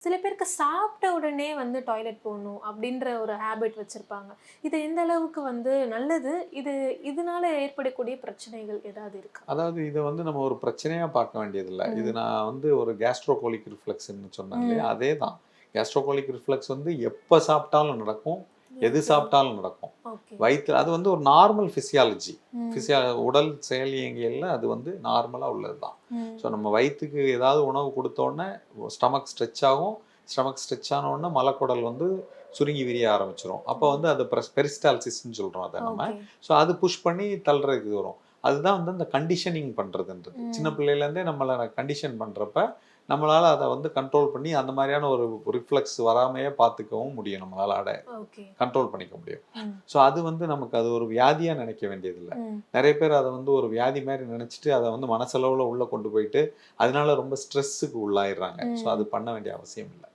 சில பேருக்கு சாப்பிட்ட உடனே வந்து டாய்லெட் போகணும் அப்படின்ற ஒரு ஹேபிட் வச்சிருப்பாங்க. இது எந்த அளவுக்கு வந்து நல்லது? இதனால ஏற்படக்கூடிய பிரச்சனைகள் ஏதாவது இருக்கா? அதாவது இத வந்து நம்ம ஒரு பிரச்சனையா பார்க்க வேண்டியதில்ல. இது ம். நான் வந்து ஒரு கேஸ்ட்ரோகோலிக் ரிஃப்ளெக்ஸ்ன்னு சொன்னேன் இல்லையா? ம். அதேதான். கேஸ்ட்ரோகோலிக் ரிஃப்ளெக்ஸ் வந்து எப்ப சாப்பிட்டாலும் நடக்கும். எது ஓகே. சாப்பிட்டாலும் நடக்கும். ஓகே. வயித்துல அது வந்து ஒரு நார்மல் பிசியாலஜி. ம். உடல் செயலியங்கியல்ல அது வந்து நார்மலா உள்ளது தான். ம். ஸோ நம்ம வயித்துக்கு ஏதாவது உணவு குடுத்தோனே ஸ்டொமக் ஸ்ட்ரெச் ஆகும். ஸ்டொமக் ஸ்ட்ரெச் ஆன உடனே மலக்குடல் வந்து சுருங்கி விரிய ஆரம்பிச்சுரும். அப்ப வந்து ம். அது பெரிஸ்டால்சிஸ்ன்னு சொல்றோம் அத நம்ம. ஓகே. ஸோ அது புஷ் பண்ணி தள்றதுக்கு வரும். அதுதான் வந்து இந்த கண்டிஷனிங் பண்றதுன்றது. சின்ன ம். பிள்ளையிலேருந்தே நம்மள கண்டிஷன் பண்றப்ப, நம்மளால அத வந்து கண்ட்ரோல் பண்ணி அந்த மாரியான ஒரு ரிஃப்ளெக்ஸ் வராமயே பார்த்துக்கவும் முடியும் நம்மளால ஓகே. கண்ட்ரோல் பண்ணிக்க முடியும். ம். ஸோ அது வந்து நமக்கு அது ஒரு வியாதியா நினைக்க வேண்டியதில்ல. ம். நெறைய பேர் அத வந்து ஒரு வியாதி மாரி நெனச்சுட்டு, அத வந்து மனசளவுல உள்ள கொண்டு போயிட்டு, அதனால ரொம்ப ஸ்ட்ரெஸ்ஸுக்கு உள்ளாயிர்றாங்க. ஸோ அது ம். பண்ண வேண்டிய அவசியம் இல்ல.